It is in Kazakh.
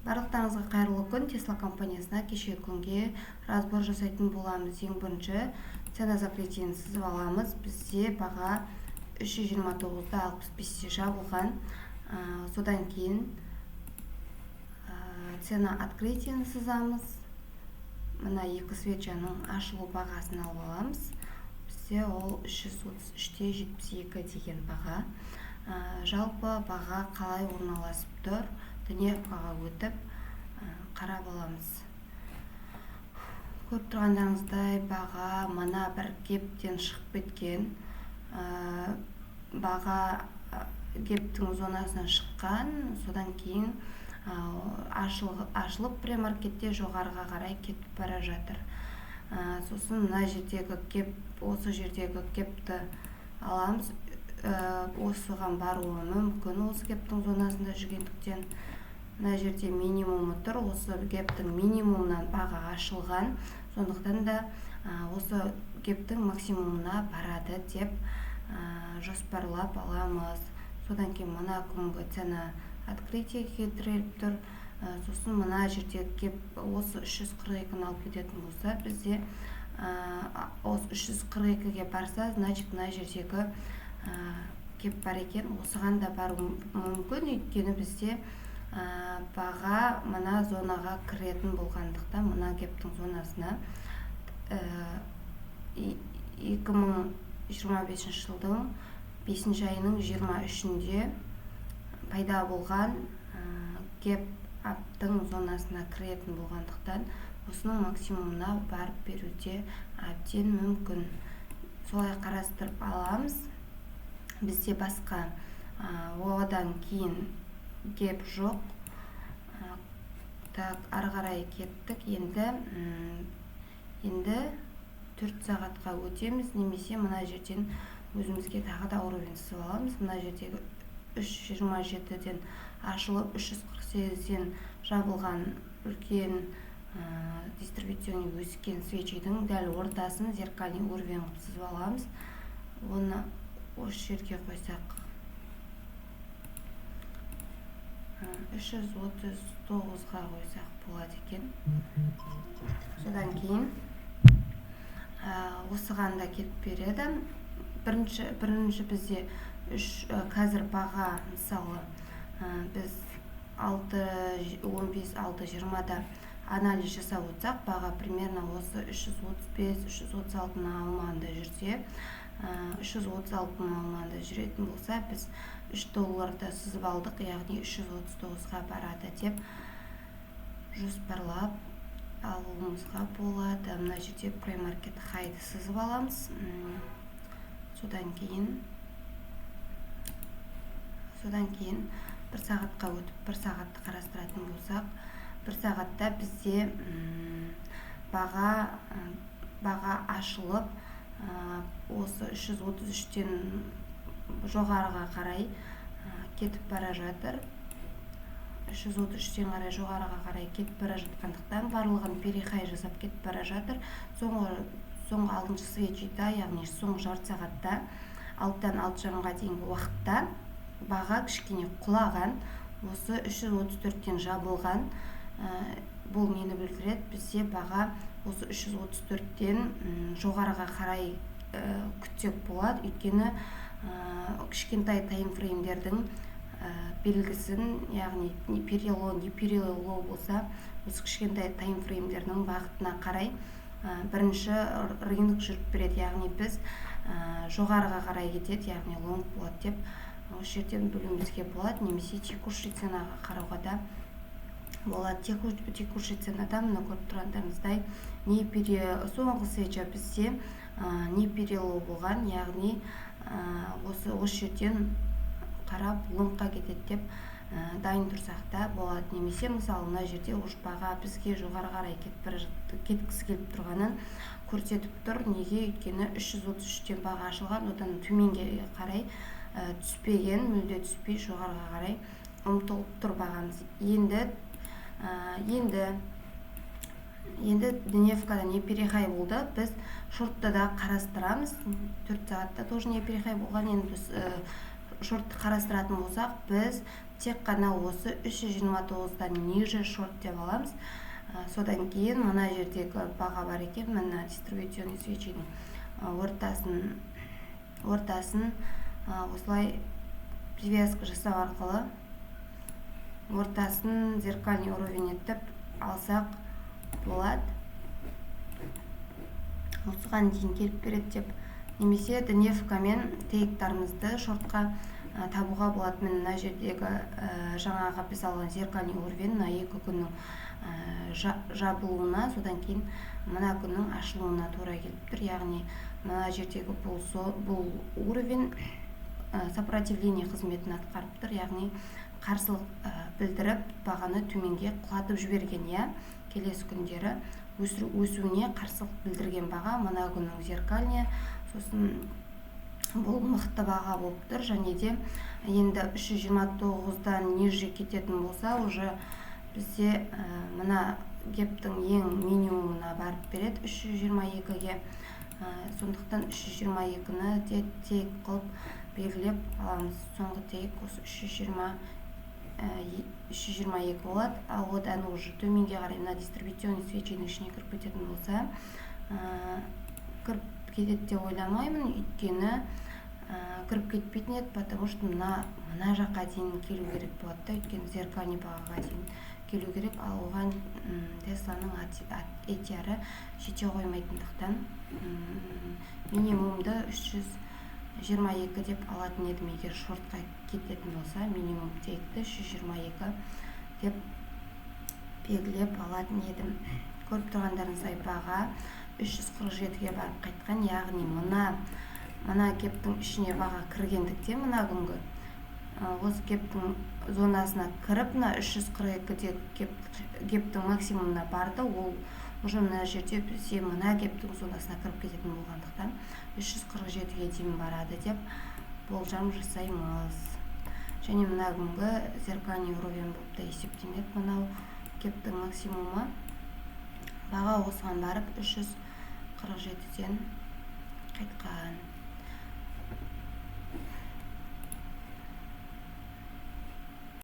Барлықтарыңызға қайырлы күн. Tesla компаниясына кеше күнге разбор жасайтын боламыз. Ең бірінші цена закрытиені сызып аламыз. Бізде баға 329.65 жабылған. Содан кейін цена открытиені сызамыз. Мына екі свечаның ашылу бағасын алып аламыз. Бізде ол 333.72 деген баға. Жалпы баға қалай орналасып тұр? Дневкаға өтіп қарап аламыз. Көріп тұрғандарыңыздай баға мына бір гептен шығып кеткен. Баға гептің зонасынан шыққан, содан кейін ашылып премаркетте жоғарыға қарай кетіп бара жатыр. Сосын мына жердегі геп, осы жердегі гепті аламыз. Осыған баруы мүмкін, осы гептің зонасында жүргендіктен. Мына жерде минимумы тұр, осы гептің минимумынан баға ашылған, сондықтан да осы гептің максимумына барады деп жоспарлап аламыз. Содан кейін мына күнгі цена открытие келтіріліп тұр. Сосын мына жерде геп осы 342-ні алып кететін болса, бізде осы 342-ге барса, значит мына жердегі геп бар екен. Осыған да бару мүмкін, өйткені бізде баға мына зонаға кіретін болғандықтан, мына гептің зонасына 2025 жылдың 5 айының 23-інде пайда болған геп аптың зонасына кіретін болғандықтан, осының максимумына барып беруде әбден мүмкін. Солай қарастырып аламыз. Бізде басқа одан кейін геп жоқ. Ары қарай кеттік. Енді 4 сағатқа өтеміз, немесе мына жерден өзімізге тағы да уровень сызып аламыз. Мына жердегі 327-ден ашылып 348-ден жабылған үлкен дистрибуционный өскен свечидің дәл ортасын зеркальный уровень сызып аламыз. Оны осы жерге қойсақ 339-ға қойсақ болады екен. Содан кейін осыған да кетіп береді. Бірінші бізде қазір баға, мысалы, біз 6.15-6.20-да анализ жасап өтсақ, баға примерно осы 335-336-ның аумағында жүрсе, 336-ның аумағында жүретін болса, біз $3 сызып алдық, яғни 339-ға барады деп жоспарлап алуымызға болады. Мына жерде премаркет хайды сызып аламыз. Содан кейін бір сағатқа өтіп, бір сағатты қарастыратын болсақ, бір сағатта бізде баға ашылып, осы 333-тен жоғарыға қарай кетіп бара жатыр. 333-тен қарай жоғарыға қарай кетіп бара жатқандықтан, барлығын перехай жасап кетіп бара жатыр. Соңғы 6-шы свечида, яғни соңғы жарты сағатта 6-дан 6:30-ға дейінгі уақытта баға кішкене құлаған, осы 334-тен жабылған. Бұл нені білдіреді? Бізде баға осы 334-тен жоғарыға қарай күтсек болады, өйткені кішкентай таймфреймдердің белгісін, яғни не перелоу болса, осы кішкентай таймфреймдердің бағытына қарай бірінші рынок жүріп береді, яғни біз жоғарыға қарай кетеді, яғни лонг болады деп осы жерден білуімізге болады, немесе текущий ценаға қарауға да болады. Текущий ценада мына көріп тұрғандарыңыздай соңғы свеча бізде не перелоу болған, яғни осы жерден қарап лонгқа кетеді деп дайын тұрсақ та болады. Немесе мысалы мына жерде баға бізге жоғары қарай кеткісі келіп тұрғанын көрсетіп тұр. Неге? Өйткені 333-тен баға ашылған, одан төменге қарай түспеген, мүлде түспей жоғарыға қарай ұмтылып тұр бағамыз. Енді дневкада не перехай болды, біз шортты да қарастырамыз. 4 сағатта тоже не перехай болған. Енді біз шортты қарастыратын болсақ, біз тек қана осы 329-дан ниже шорт деп аламыз. Содан кейін мына жердегі баға бар екен, мына дистрибуционный свеченің ортасын осылай привязка жасау арқылы ортасын зеркальный уровень етіп алсақ болады. Осыған дейін келіп береді деп, немесе дневка мен тейктарымызды шортқа табуға болады. Мына жердегі жаңағы біз алған зеркальный уровень мына 2 күннің жабылуына, содан кейін мына күннің ашылуына тура келіп тұр. Яғни мына жердегі бұл уровень сопротивление қызметін атқарып тұр, яғни қарсылық білдіріп бағаны төменге құлатып жіберген. Келесі күндері өсуіне қарсылық білдірген баға мына күннің зеркальный, сосын бұл мықты баға болып тұр. Және де енді 329-дан ниже кететін болса, уже бізде мына гептің ең минимумына барып береді 322-ге. Сондықтан 322-ні де тейк қылып белгілеп аламыз. Соңғы тейк осы 322 болады. Ал одан уже төменге қарай мына дистрибуционный свеченің ішіне кіріп кететін болса, кіріп кетеді деп ойламаймын, өйткені кіріп кетпейтін еді, потому что мына жаққа дейін келу керек болады, өйткені зеркальный бағаға дейін келу керек, ал оған Тесланың ATR жете қоймайтындықтан минимумды 322 деп алатын едім. Егер шортқа кететін болса, минимум тейкті 322 деп белгілеп алатын едім. Көріп тұрғандарыңыздай баға 347-ге барып қайтқан, яғни мына кептің ішіне баға кіргендіктен мына күнгі осы кептің зонасына кіріп, мына 342-де кептің максимумына барды. Ол уже мына жерде бізде мына кептің зонасына кіріп кететін болғандықтан 347-ге дейін барады деп болжам жасаймыз. Және мына күнгі зеркальный уровень болып та есептемек. Мынау кептің максимумы баға осыған барып 347-ден қайтқан.